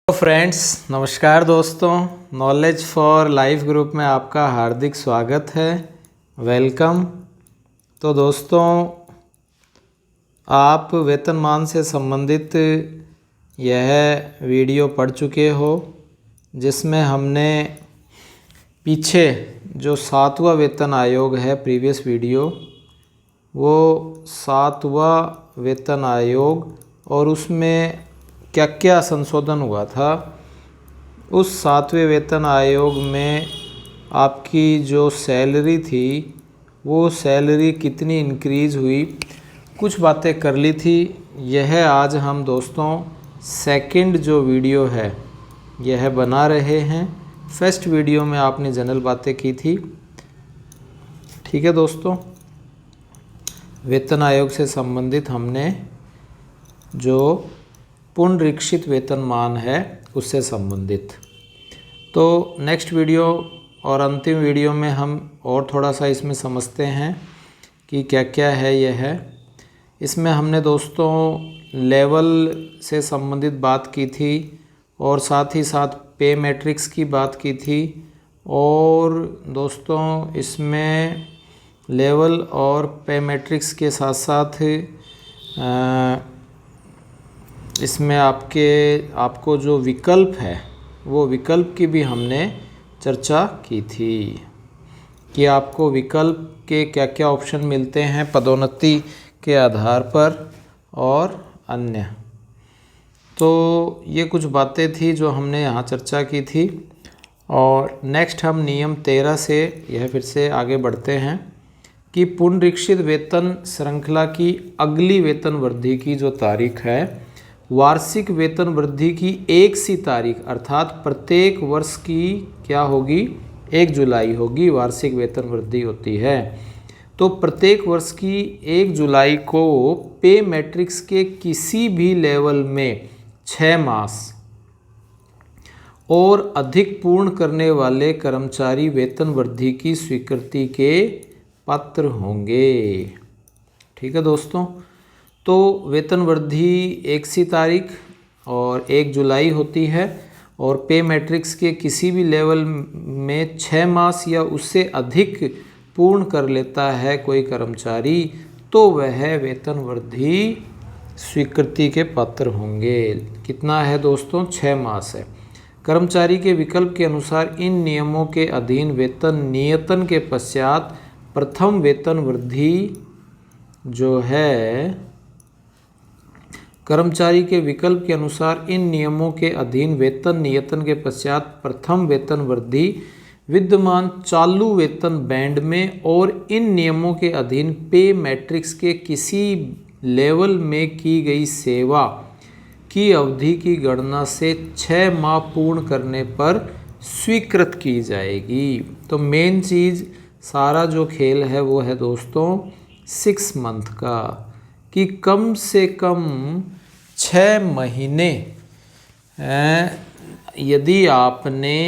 तो फ्रेंड्स, नमस्कार दोस्तों। नॉलेज फॉर लाइफ ग्रुप में आपका हार्दिक स्वागत है। वेलकम। तो दोस्तों, आप वेतनमान से संबंधित यह वीडियो पढ़ चुके हो, जिसमें हमने पीछे जो 7वां वेतन आयोग है, प्रीवियस वीडियो, वो 7वां वेतन आयोग और उसमें क्या क्या संशोधन हुआ था, उस 7वें वेतन आयोग में आपकी जो सैलरी थी वो सैलरी कितनी इंक्रीज़ हुई, कुछ बातें कर ली थी। यह आज हम दोस्तों सेकंड जो वीडियो है यह बना रहे हैं। फर्स्ट वीडियो में आपने जनरल बातें की थी। ठीक है दोस्तों, वेतन आयोग से संबंधित हमने जो पुनरीक्षित वेतनमान है उससे संबंधित। तो नेक्स्ट वीडियो और अंतिम वीडियो में हम और थोड़ा सा इसमें समझते हैं कि क्या क्या है यह है। इसमें हमने दोस्तों लेवल से संबंधित बात की थी और साथ ही साथ पे मैट्रिक्स की बात की थी। और दोस्तों इसमें लेवल और पे मैट्रिक्स के साथ साथ इसमें आपको जो विकल्प है वो विकल्प की भी हमने चर्चा की थी कि आपको विकल्प के क्या क्या ऑप्शन मिलते हैं पदोन्नति के आधार पर और अन्य। तो ये कुछ बातें थी जो हमने यहाँ चर्चा की थी। और नेक्स्ट हम नियम 13 से यह फिर से आगे बढ़ते हैं कि पुनरीक्षित वेतन श्रृंखला की अगली वेतन वृद्धि की जो तारीख है, वार्षिक वेतन वृद्धि की 1 सी तारीख अर्थात प्रत्येक वर्ष की क्या होगी, 1 जुलाई होगी। वार्षिक वेतन वृद्धि होती है तो प्रत्येक वर्ष की 1 जुलाई को पे मैट्रिक्स के किसी भी लेवल में 6 मास और अधिक पूर्ण करने वाले कर्मचारी वेतन वृद्धि की स्वीकृति के पात्र होंगे। ठीक है दोस्तों, तो वेतन वृद्धि 1 सी तारीख और 1 जुलाई होती है और पे मैट्रिक्स के किसी भी लेवल में 6 मास या उससे अधिक पूर्ण कर लेता है कोई कर्मचारी, तो वह वेतन वृद्धि स्वीकृति के पात्र होंगे। कितना है दोस्तों, 6 मास है। कर्मचारी के विकल्प के अनुसार इन नियमों के अधीन वेतन नियतन के पश्चात प्रथम वेतन वृद्धि जो है, कर्मचारी के विकल्प के अनुसार इन नियमों के अधीन वेतन नियतन के पश्चात प्रथम वेतन वृद्धि विद्यमान चालू वेतन बैंड में और इन नियमों के अधीन पे मैट्रिक्स के किसी लेवल में की गई सेवा की अवधि की गणना से 6 माह पूर्ण करने पर स्वीकृत की जाएगी। तो मेन चीज़ सारा जो खेल है वो है दोस्तों 6 मंथ का, कि कम से कम 6 महीने यदि आपने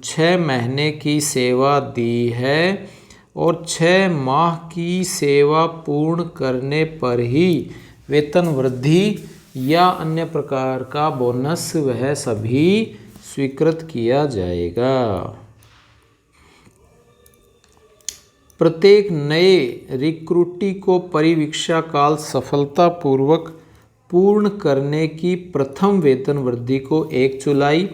6 महीने की सेवा दी है और 6 माह की सेवा पूर्ण करने पर ही वेतन वृद्धि या अन्य प्रकार का बोनस वह सभी स्वीकृत किया जाएगा। प्रत्येक नए रिक्रूटी को परिवीक्षा काल सफलतापूर्वक पूर्ण करने की प्रथम वेतन वृद्धि को 1 जुलाई,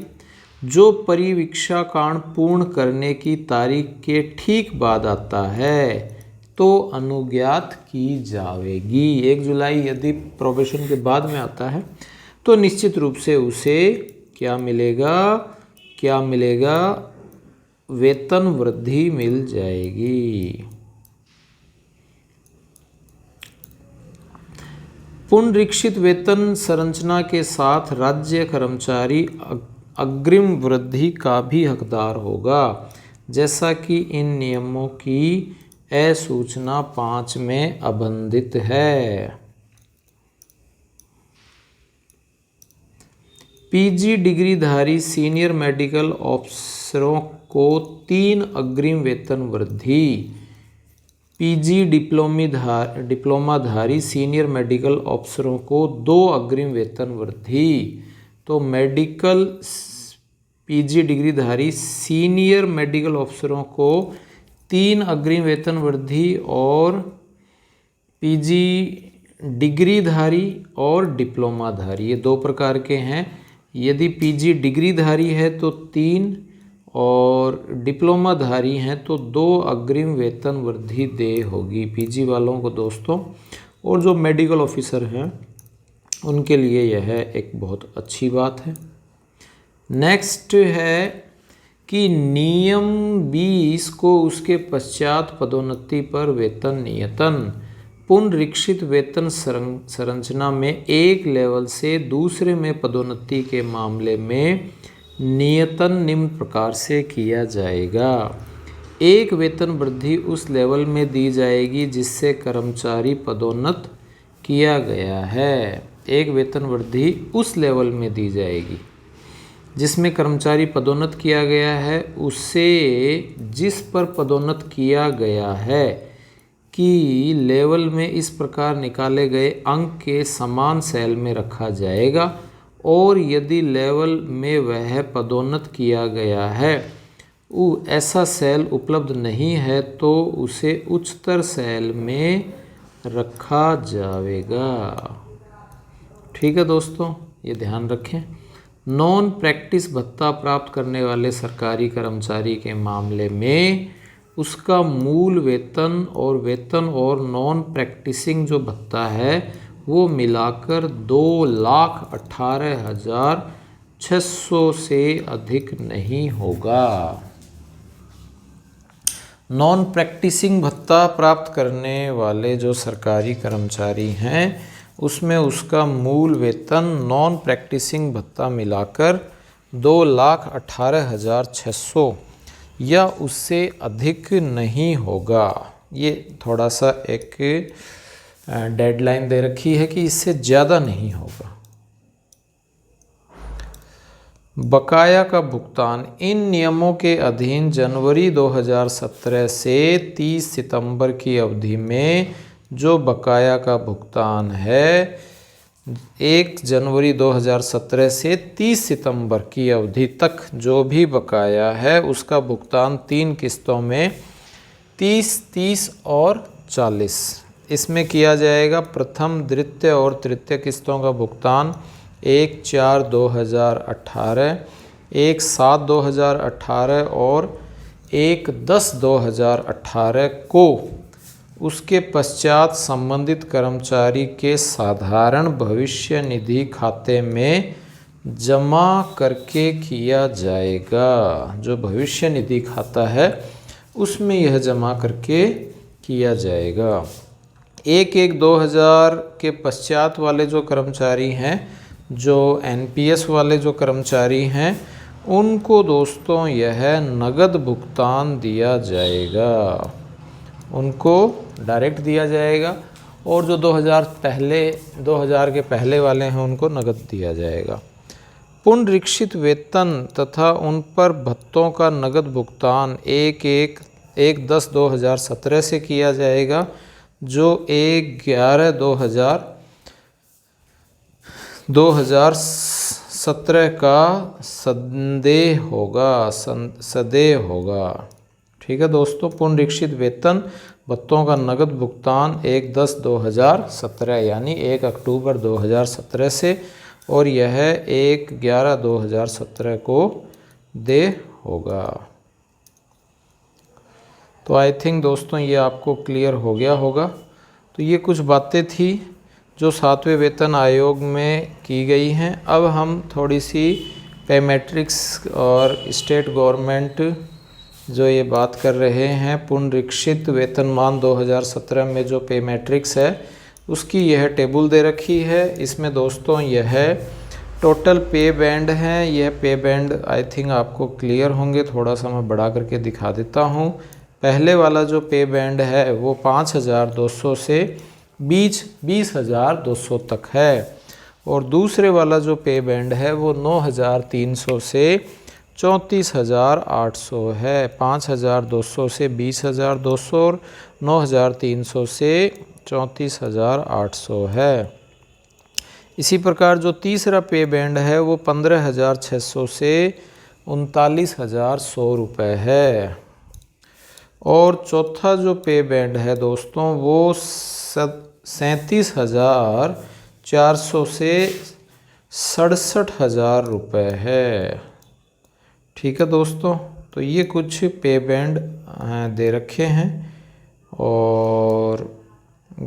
जो परिवीक्षा काल पूर्ण करने की तारीख के ठीक बाद आता है, तो अनुज्ञात की जाएगी। 1 जुलाई यदि प्रोबेशन के बाद में आता है तो निश्चित रूप से उसे क्या मिलेगा, वेतन वृद्धि मिल जाएगी। पुनरीक्षित वेतन संरचना के साथ राज्य कर्मचारी अग्रिम वृद्धि का भी हकदार होगा, जैसा कि इन नियमों की सूचना 5 में अबंधित है। पीजी डिग्रीधारी सीनियर मेडिकल ऑफिसरों को 3 अग्रिम वेतन वृद्धि, पीजी डिप्लोमाधारी सीनियर मेडिकल ऑफिसरों को 2 अग्रिम वेतन वृद्धि। तो मेडिकल पीजी डिग्रीधारी सीनियर मेडिकल अफसरों को 3 अग्रिम वेतन वृद्धि और पीजी डिग्रीधारी और डिप्लोमाधारी, ये 2 प्रकार के हैं। यदि पीजी डिग्रीधारी है तो 3 और डिप्लोमाधारी हैं तो 2 अग्रिम वेतन वृद्धि देय होगी पीजी वालों को दोस्तों। और जो मेडिकल ऑफिसर हैं उनके लिए यह एक बहुत अच्छी बात है। नेक्स्ट है कि नियम 20 को उसके पश्चात पदोन्नति पर वेतन नियतन पुनरीक्षित वेतन संरचना में एक लेवल से दूसरे में पदोन्नति के मामले में नियतन निम्न प्रकार से किया जाएगा। एक वेतन वृद्धि उस लेवल में दी जाएगी जिससे कर्मचारी पदोन्नत किया गया है। एक वेतन वृद्धि उस लेवल में दी जाएगी जिसमें कर्मचारी पदोन्नत किया गया है, उसे जिस पर पदोन्नत किया गया है कि लेवल में इस प्रकार निकाले गए अंक के समान सेल में रखा जाएगा। और यदि लेवल में वह पदोन्नत किया गया है ऐसा सेल उपलब्ध नहीं है तो उसे उच्चतर सेल में रखा जाएगा। ठीक है दोस्तों, ये ध्यान रखें। नॉन प्रैक्टिस भत्ता प्राप्त करने वाले सरकारी कर्मचारी के मामले में उसका मूल वेतन और नॉन प्रैक्टिसिंग जो भत्ता है वो मिलाकर 2,18,600 से अधिक नहीं होगा। नॉन प्रैक्टिसिंग भत्ता प्राप्त करने वाले जो सरकारी कर्मचारी हैं उसमें उसका मूल वेतन नॉन प्रैक्टिसिंग भत्ता मिलाकर 2,18,600 या उससे अधिक नहीं होगा। ये थोड़ा सा एक डेडलाइन दे रखी है कि इससे ज़्यादा नहीं होगा। बकाया का भुगतान इन नियमों के अधीन जनवरी 2017 से 30 सितंबर की अवधि में जो बकाया का भुगतान है 1 जनवरी 2017 से 30 सितंबर की अवधि तक जो भी बकाया है उसका भुगतान 3 किस्तों में 30, 30 और 40 इसमें किया जाएगा। प्रथम, द्वितीय और तृतीय किस्तों का भुगतान 1/4/2018, 1/7/2018 और 1/10/2018 को उसके पश्चात संबंधित कर्मचारी के साधारण भविष्य निधि खाते में जमा करके किया जाएगा। जो भविष्य निधि खाता है उसमें यह जमा करके किया जाएगा। 1/1/2000 के पश्चात वाले जो कर्मचारी हैं, जो एनपीएस वाले जो कर्मचारी हैं, उनको दोस्तों यह नगद भुगतान दिया जाएगा, उनको डायरेक्ट दिया जाएगा। और जो 2000 के पहले वाले हैं उनको नगद दिया जाएगा। पुनरीक्षित वेतन तथा उन पर भत्तों का नगद भुगतान 1/10/2017 से किया जाएगा, जो 1/11/2017 का सदेह होगा। ठीक है दोस्तों, पुनरीक्षित वेतन भत्तों का नगद भुगतान 1/10/2017 यानी 1 अक्टूबर 2017 से और यह 1/11/2017 को दे होगा। तो आई थिंक दोस्तों ये आपको क्लियर हो गया होगा। तो ये कुछ बातें थी जो 7वें वेतन आयोग में की गई हैं। अब हम थोड़ी सी पे मैट्रिक्स और स्टेट गवर्नमेंट जो ये बात कर रहे हैं पुनरीक्षित वेतनमान 2017 में जो पे मैट्रिक्स है उसकी यह टेबल दे रखी है। इसमें दोस्तों यह टोटल पे बैंड हैं। यह पे बैंड आई थिंक आपको क्लियर होंगे, थोड़ा सा मैं बढ़ा करके दिखा देता हूँ। पहले वाला जो पे बैंड है वो 5,200 से 20,200 तक है और दूसरे वाला जो पे बैंड है वो 9,300 से 34,800 है। 5,200 से 20,200 और 9,300 से 34,800 है। इसी प्रकार जो तीसरा पे बैंड है वो 15,600 से 39,100 रुपये है। और चौथा जो पे बैंड है दोस्तों वो 37,400 से 67,000 रुपये है। ठीक है दोस्तों, तो ये कुछ पे बैंड दे रखे हैं और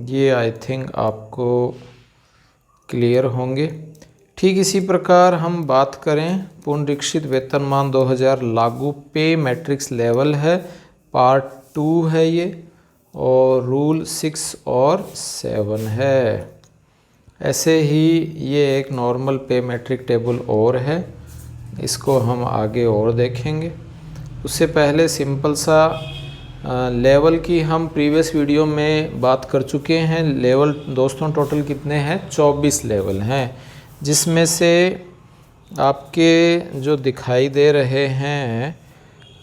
ये आई थिंक आपको क्लियर होंगे। ठीक इसी प्रकार हम बात करें पुनरीक्षित वेतनमान 2000 लागू पे मैट्रिक्स लेवल है, पार्ट 2 है ये, और रूल 6 और 7 है। ऐसे ही ये एक नॉर्मल पे मैट्रिक टेबल और है, इसको हम आगे और देखेंगे। उससे पहले सिंपल सा लेवल की हम प्रीवियस वीडियो में बात कर चुके हैं। लेवल दोस्तों टोटल कितने हैं? 24 लेवल हैं, जिसमें से आपके जो दिखाई दे रहे हैं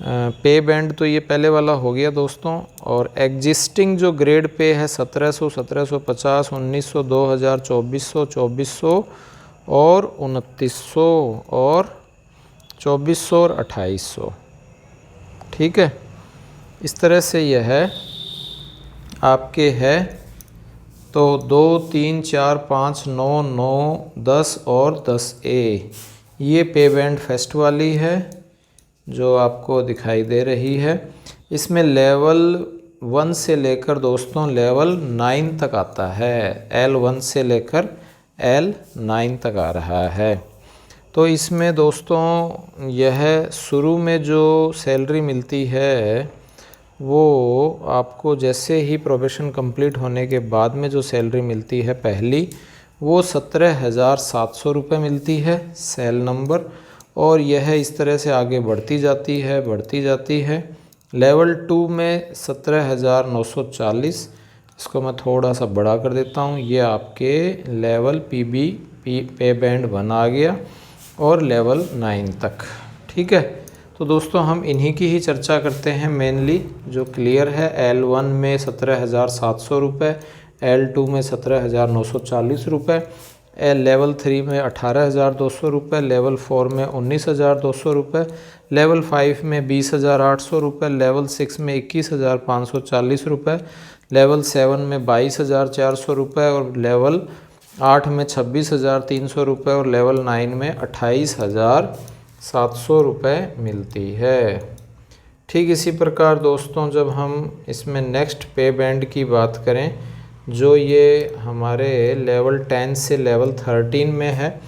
पे बैंड तो ये पहले वाला हो गया दोस्तों। और एग्जिस्टिंग जो ग्रेड पे है 1700, 1750, 1900, 2000, 2400, 2400 और 2900 और 2400 और 2800। ठीक है, इस तरह से यह है आपके है। तो 2, 3, 4, 5, 9, 9, 10 और 10A ये पे बैंड फर्स्ट वाली है जो आपको दिखाई दे रही है। इसमें लेवल 1 से लेकर दोस्तों लेवल 9 तक आता है। L1 से लेकर L9 तक आ रहा है। तो इसमें दोस्तों यह शुरू में जो सैलरी मिलती है वो आपको जैसे ही प्रोबेशन कंप्लीट होने के बाद में जो सैलरी मिलती है पहली, वो 17,700 रुपये मिलती है सेल नंबर। और यह इस तरह से आगे बढ़ती जाती है। लेवल 2 में 17,940, इसको मैं थोड़ा सा बड़ा कर देता हूँ। ये आपके लेवल पे बैंड 1 आ गया और लेवल 9 तक। ठीक है, तो दोस्तों हम इन्हीं की ही चर्चा करते हैं मेनली, जो क्लियर है। L1 में 17,700 रुपये, L2 में 17,940 रुपये, लेवल 3 में 18,200 रुपये, लेवल 4 में 19,200 रुपये, लेवल 5 में 20,800 रुपये, लेवल 6 में 21,540 रुपये, लेवल 7 में 22,400 रुपये और लेवल 8 में 26,300 रुपये और लेवल 9 में 28,700 रुपये मिलती है। ठीक इसी प्रकार दोस्तों जब हम इसमें नेक्स्ट पे बैंड की बात करें, जो ये हमारे लेवल 10 से लेवल 13 में है,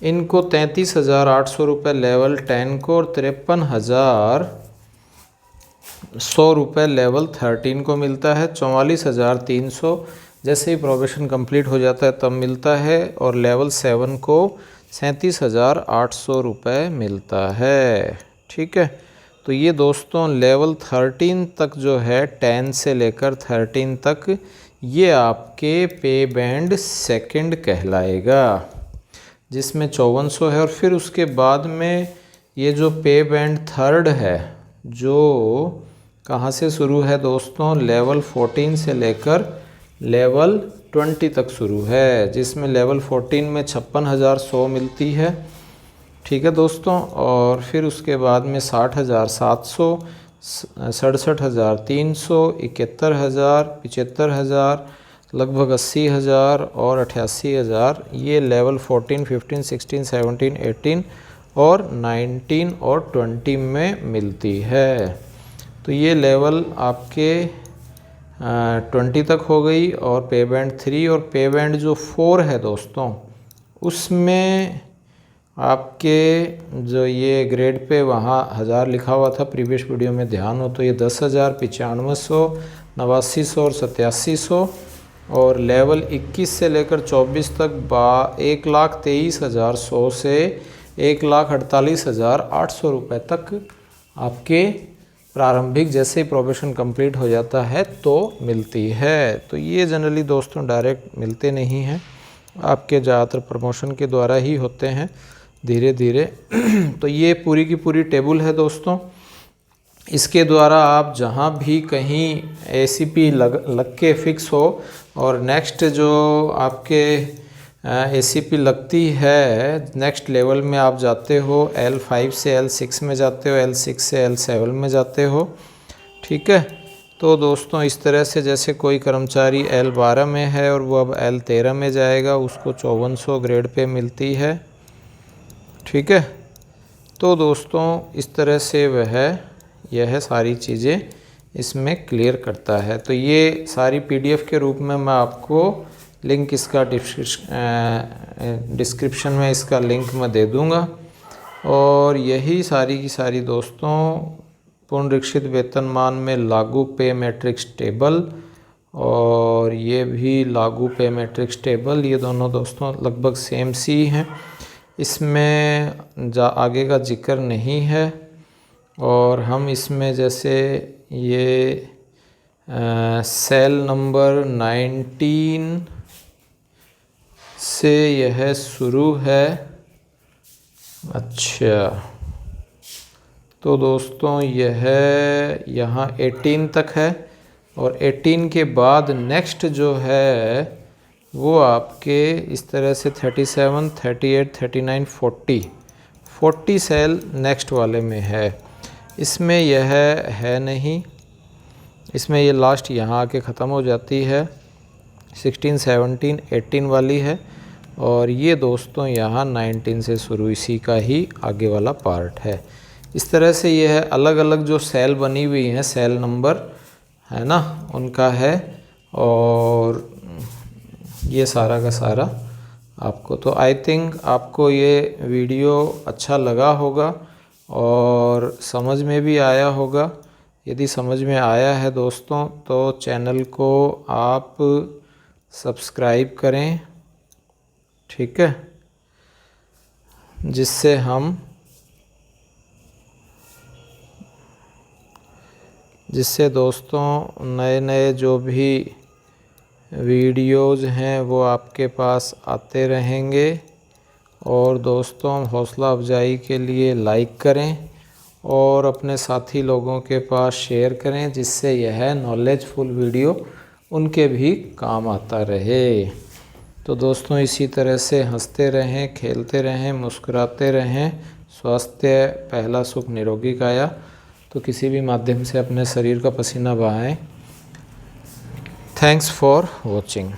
इनको 33,800 रुपये लेवल 10 को और 53,100 रुपये लेवल 13 को मिलता है। 44,300 जैसे ही प्रोबेशन कंप्लीट हो जाता है तब मिलता है। और लेवल 7 को 37,800 रुपये मिलता है। ठीक है, तो ये दोस्तों लेवल 13 तक जो है 10 से लेकर 13 तक ये आपके पे बैंड सेकंड कहलाएगा, जिसमें 5400 है। और फिर उसके बाद में ये जो पे बैंड थर्ड है जो कहाँ से शुरू है दोस्तों? लेवल 14 से लेकर लेवल 20 तक शुरू है, जिसमें लेवल 14 में 56,100 मिलती है। ठीक है दोस्तों, और फिर उसके बाद में 60,700, 67,300, 71,000, 75,000, लगभग 80,000 और 88,000 ये लेवल 14, 15, 16, 17, 18 और 19 और 20 में मिलती है। तो ये लेवल आपके 20 तक हो गई। और पे बैंड 3 और पे बैंड जो 4 है दोस्तों, उसमें आपके जो ये ग्रेड पे वहाँ 1000 लिखा हुआ था प्रीवियस वीडियो में, ध्यान हो तो ये 10,000, 9500, 8900 और 8700। और लेवल 21 से लेकर 24 तक 1,23,100 से 1,48,800 रुपये तक आपके प्रारंभिक जैसे ही प्रोबेशन कंप्लीट हो जाता है तो मिलती है। तो ये जनरली दोस्तों डायरेक्ट मिलते नहीं हैं, आपके ज़्यादातर प्रमोशन के द्वारा ही होते हैं धीरे धीरे। तो ये पूरी की पूरी टेबल है दोस्तों, इसके द्वारा आप जहाँ भी कहीं ACP लग के फिक्स हो और नेक्स्ट जो आपके ACP लगती है, नेक्स्ट लेवल में आप जाते हो, L5 से L6 में जाते हो, L6 से L7 में जाते हो। ठीक है, तो दोस्तों इस तरह से जैसे कोई कर्मचारी L12 में है और वो अब L13 में जाएगा, उसको 5400 ग्रेड पे मिलती है। ठीक है, तो दोस्तों इस तरह से यह सारी चीज़ें इसमें क्लियर करता है। तो ये सारी PDF के रूप में मैं आपको लिंक इसका डिस्क्रिप्शन में इसका लिंक मैं दे दूँगा। और यही सारी की सारी दोस्तों पुनरीक्षित वेतनमान में लागू पे मैट्रिक्स टेबल और ये भी लागू पे मैट्रिक्स टेबल, ये दोनों दोस्तों लगभग सेम सी हैं, इसमें आगे का जिक्र नहीं है। और हम इसमें जैसे ये सेल नंबर 19 से यह शुरू है। अच्छा, तो दोस्तों यह यहाँ 18 तक है और 18 के बाद नेक्स्ट जो है वो आपके इस तरह से 37, 38, 39, 40 सेल नेक्स्ट वाले में है। इसमें यह है नहीं, इसमें ये लास्ट यहाँ आके ख़त्म हो जाती है, 16, 17, 18 वाली है। और ये दोस्तों यहाँ 19 से शुरू, इसी का ही आगे वाला पार्ट है। इस तरह से ये है, अलग अलग जो सेल बनी हुई हैं, सेल नंबर है ना, उनका है। और ये सारा का सारा आपको, तो आई थिंक आपको ये वीडियो अच्छा लगा होगा और समझ में भी आया होगा। यदि समझ में आया है दोस्तों तो चैनल को आप सब्सक्राइब करें। ठीक है, जिससे दोस्तों नए नए जो भी वीडियोज़ हैं वो आपके पास आते रहेंगे। और दोस्तों हौसला अफजाई के लिए लाइक करें और अपने साथी लोगों के पास शेयर करें, जिससे यह नॉलेजफुल वीडियो उनके भी काम आता रहे। तो दोस्तों इसी तरह से हंसते रहें, खेलते रहें, मुस्कुराते रहें। स्वास्थ्य पहला सुख निरोगी काया। तो किसी भी माध्यम से अपने शरीर का पसीना बहाएं। Thanks for watching.